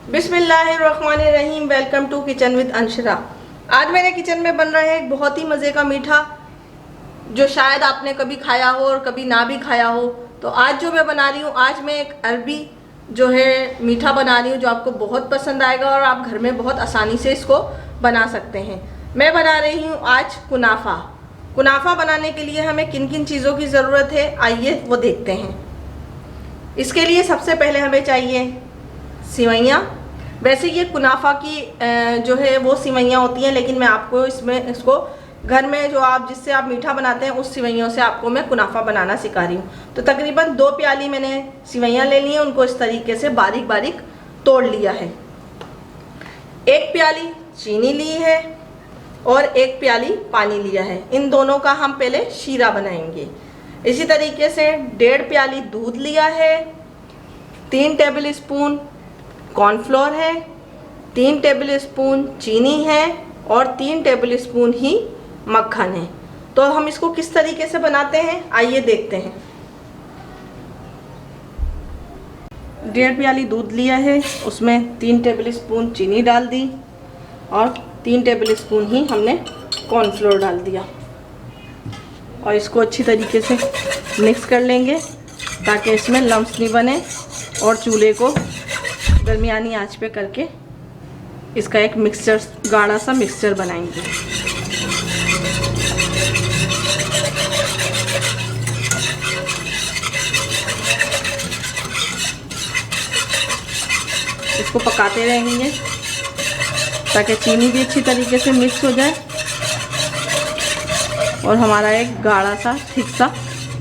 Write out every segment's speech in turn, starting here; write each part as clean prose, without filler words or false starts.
बिस्मिल्लाहिर्रहमानिर्रहीम। Welcome to kitchen with Anshara. आज मेरे किचन में बन रहा है एक बहुत ही मज़े का मीठा, जो शायद आपने कभी खाया हो और कभी ना भी खाया हो। तो आज जो मैं बना रही हूँ, आज मैं एक अरबी जो है मीठा बना रही हूँ, जो आपको बहुत पसंद आएगा और आप घर में बहुत आसानी से इसको बना सकते हैं। मैं बना रही हूँ आज कुनाफा। कुनाफा बनाने के लिए हमें किन किन चीज़ों की ज़रूरत है, आइए वो देखते हैं। इसके लिए सबसे पहले हमें चाहिए सिवैयाँ। वैसे ये कुनाफा की जो है वो सिवैयाँ होती हैं, लेकिन मैं आपको इसको घर में जो आप जिससे आप मीठा बनाते हैं उस सिवैयों से आपको मैं कुनाफा बनाना सिखा रही हूँ। तो तकरीबन 2 प्याली मैंने सिवैयाँ ले ली हैं, उनको इस तरीके से बारीक बारीक तोड़ लिया है। 1 प्याली चीनी ली है और 1 प्याली पानी लिया है। इन दोनों का हम पहले शीरा बनाएंगे। इसी तरीके से 1.5 प्याली दूध लिया है, 3 टेबल स्पून कॉर्नफ्लोर है, 3 टेबल स्पून चीनी है और 3 टेबल स्पून ही मक्खन है। तो हम इसको किस तरीके से बनाते हैं, आइए देखते हैं। 1.5 प्याली दूध लिया है, उसमें 3 टेबल स्पून चीनी डाल दी और 3 टेबल स्पून ही हमने कॉर्नफ्लोर डाल दिया और इसको अच्छी तरीके से मिक्स कर लेंगे ताकि इसमें लम्स नहीं बने, और चूल्हे को दरमियानी आंच पे करके इसका एक मिक्सचर, गाढ़ा सा मिक्सचर बनाएंगे। इसको पकाते रहेंगे ताकि चीनी भी अच्छी तरीके से मिक्स हो जाए और हमारा एक गाढ़ा सा थिक सा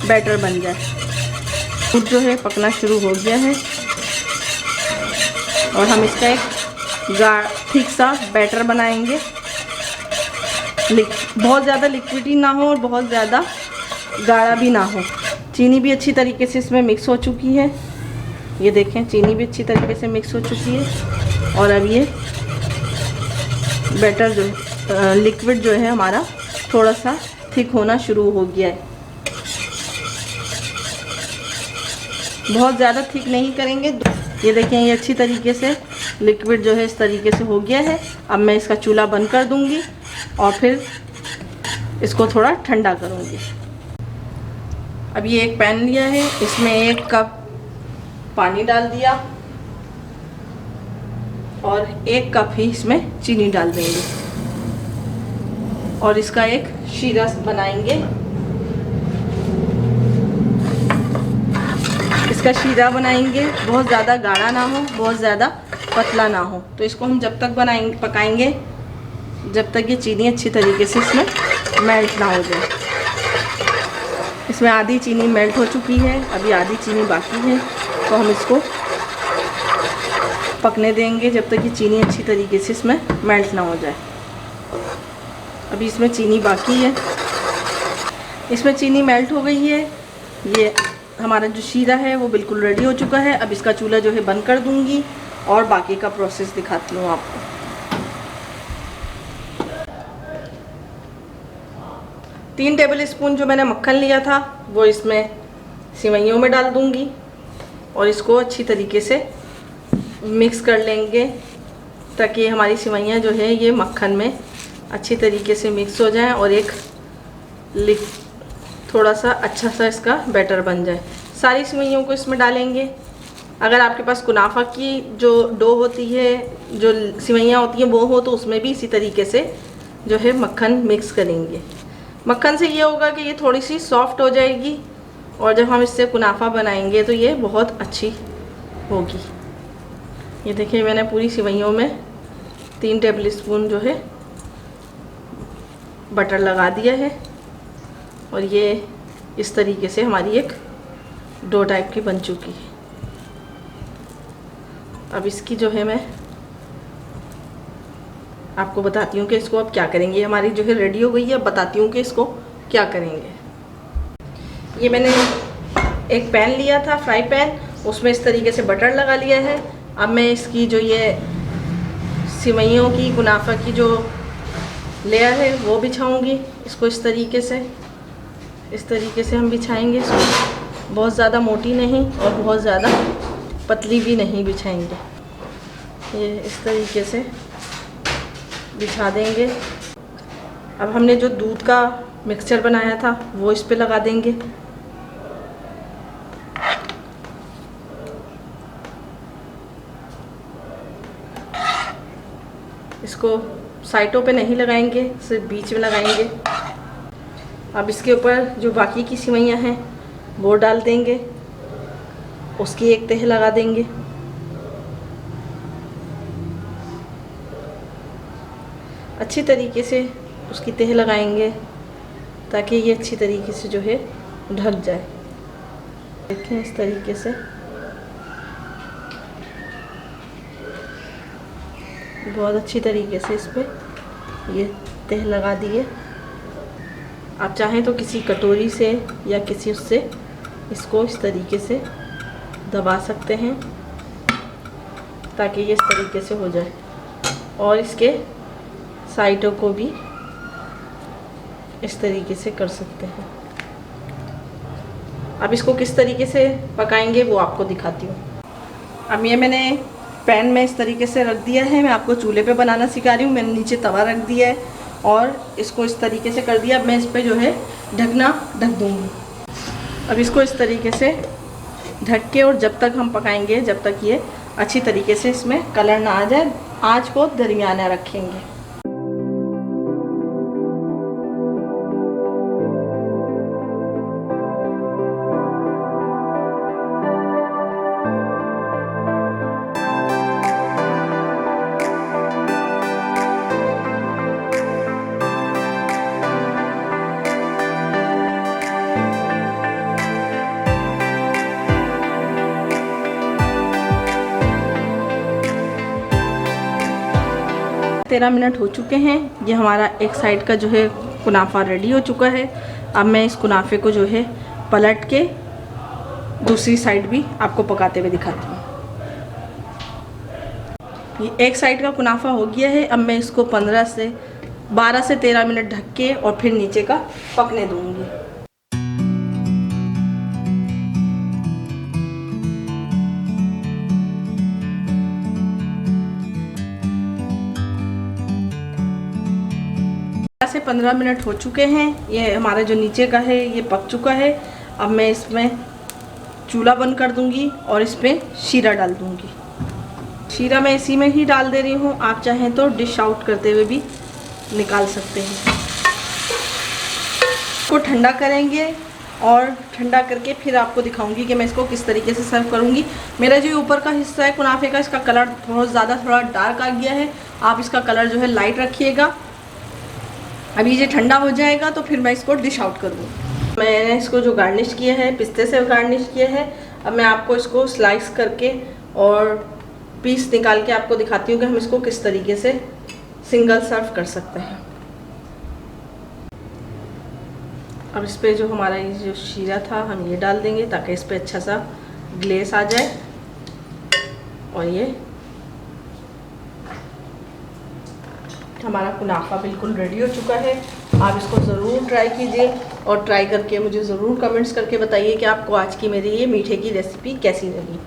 बैटर बन जाए। दूध जो है पकना शुरू हो गया है और हम इसका एक ठीक सा बैटर बनाएंगे। बहुत ज़्यादा लिक्विडी ना हो और बहुत ज़्यादा गाढ़ा भी ना हो। चीनी भी अच्छी तरीके से इसमें मिक्स हो चुकी है, ये देखें, चीनी भी अच्छी तरीके से मिक्स हो चुकी है। और अब ये बैटर जो लिक्विड जो है हमारा थोड़ा सा थिक होना शुरू हो गया है। बहुत ज़्यादा थिक नहीं करेंगे। ये देखें, ये अच्छी तरीके से लिक्विड जो है इस तरीके से हो गया है। अब मैं इसका चूल्हा बंद कर दूंगी और फिर इसको थोड़ा ठंडा करूंगी। अब ये एक पैन लिया है, इसमें 1 कप पानी डाल दिया और 1 कप ही इसमें चीनी डाल देंगे और इसका एक शीरा बनाएंगे। इसका शीरा बनाएंगे, बहुत ज़्यादा गाढ़ा ना हो, बहुत ज़्यादा पतला ना हो। तो इसको हम जब तक पकाएंगे जब तक ये चीनी अच्छी तरीके से इसमें मेल्ट ना हो जाए। इसमें आधी चीनी मेल्ट हो चुकी है, अभी आधी चीनी बाकी है। तो हम इसको पकने देंगे जब तक ये चीनी अच्छी तरीके से इसमें मेल्ट ना हो जाए। अभी इसमें चीनी बाकी है, इसमें चीनी मेल्ट हो गई है। ये हमारा जो शीरा है वो बिल्कुल रेडी हो चुका है। अब इसका चूल्हा जो है बंद कर दूंगी और बाकी का प्रोसेस दिखाती हूँ आपको। 3 टेबल स्पून जो मैंने मक्खन लिया था वो इसमें सिवैयों में डाल दूंगी और इसको अच्छी तरीके से मिक्स कर लेंगे ताकि हमारी सिवैयाँ जो है ये मक्खन में अच्छी तरीके से मिक्स हो जाए और एक थोड़ा सा अच्छा सा इसका बैटर बन जाए। सारी सिवैयों को इसमें डालेंगे। अगर आपके पास कुनाफा की जो डो होती है, जो सिवैयाँ होती हैं वो हो, तो उसमें भी इसी तरीके से जो है मक्खन मिक्स करेंगे। मक्खन से ये होगा कि ये थोड़ी सी सॉफ्ट हो जाएगी और जब हम इससे कुनाफा बनाएंगे तो ये बहुत अच्छी होगी। ये देखिए, मैंने पूरी सिवैयों में 3 टेबल स्पून जो है बटर लगा दिया है और ये इस तरीके से हमारी एक डो टाइप की बन चुकी है। अब इसकी जो है मैं आपको बताती हूँ कि इसको अब क्या करेंगे। हमारी जो है रेडी हो गई है, अब बताती हूँ कि इसको क्या करेंगे। ये मैंने एक पैन लिया था, फ्राई पैन, उसमें इस तरीके से बटर लगा लिया है। अब मैं इसकी जो ये सिवैयों की कुनाफा की जो लेयर है वो बिछाऊंगी। इसको इस तरीके से हम बिछाएंगे। बहुत ज़्यादा मोटी नहीं और बहुत ज़्यादा पतली भी नहीं बिछाएंगे। ये इस तरीके से बिछा देंगे। अब हमने जो दूध का मिक्सचर बनाया था वो इस पे लगा देंगे। इसको साइडों पे नहीं लगाएंगे, सिर्फ बीच में लगाएंगे। अब इसके ऊपर जो बाकी की सिवैयाँ हैं वो डाल देंगे, उसकी एक तह लगा देंगे। अच्छी तरीके से उसकी तह लगाएंगे ताकि ये अच्छी तरीके से जो है ढक जाए। देखें इस तरीके से बहुत अच्छी तरीके से इस पर ये तह लगा दिए। आप चाहें तो किसी कटोरी से या किसी उससे इसको इस तरीके से दबा सकते हैं ताकि ये इस तरीके से हो जाए, और इसके साइडों को भी इस तरीके से कर सकते हैं। अब इसको किस तरीके से पकाएंगे वो आपको दिखाती हूँ। अब ये मैंने पैन में इस तरीके से रख दिया है। मैं आपको चूल्हे पे बनाना सिखा रही हूँ। मैंने नीचे तवा रख दिया है और इसको इस तरीके से कर दिया। अब मैं इस पर जो है ढकना ढक दूँगी। अब इसको इस तरीके से ढक के, और जब तक हम पकाएंगे जब तक ये अच्छी तरीके से इसमें कलर ना आ जाए, आँच को दरमियाना रखेंगे। तेरह मिनट हो चुके हैं। ये हमारा एक साइड का जो है कुनाफा रेडी हो चुका है। अब मैं इस कुनाफे को जो है पलट के दूसरी साइड भी आपको पकाते हुए दिखाती हूँ। ये एक साइड का कुनाफा हो गया है। अब मैं इसको 12 से 13 मिनट ढक के और फिर नीचे का पकने दूँगी। से 15 मिनट हो चुके हैं। ये हमारा जो नीचे का है ये पक चुका है। अब मैं इसमें चूल्हा बंद कर दूंगी और इस पर शीरा डाल दूंगी। शीरा मैं इसी में ही डाल दे रही हूँ। आप चाहें तो डिश आउट करते हुए भी निकाल सकते हैं। इसको ठंडा करेंगे और ठंडा करके फिर आपको दिखाऊंगी कि मैं इसको किस तरीके से सर्व करूंगी। मेरा जो ऊपर का हिस्सा है कुनाफे का, इसका कलर बहुत ज़्यादा थोड़ा डार्क आ गया है। आप इसका कलर जो है लाइट रखिएगा। अभी ये ठंडा हो जाएगा तो फिर मैं इसको डिश आउट कर दूँ। मैंने इसको जो गार्निश किया है, पिस्ते से गार्निश किया है। अब मैं आपको इसको स्लाइस करके और पीस निकाल के आपको दिखाती हूँ कि हम इसको किस तरीके से सिंगल सर्व कर सकते हैं। अब इस पर जो हमारा ये जो शीरा था हम ये डाल देंगे ताकि इस पर अच्छा सा ग्लेस आ जाए। और ये हमारा कुनाफा बिल्कुल रेडी हो चुका है। आप इसको ज़रूर ट्राई कीजिए और ट्राई करके मुझे ज़रूर कमेंट्स करके बताइए कि आपको आज की मेरी ये मीठे की रेसिपी कैसी लगी।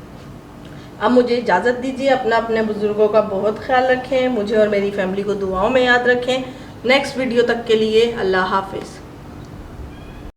अब मुझे इजाज़त दीजिए। अपने बुज़ुर्गों का बहुत ख्याल रखें। मुझे और मेरी फैमिली को दुआओं में याद रखें। नेक्स्ट वीडियो तक के लिए अल्लाह हाफिज़।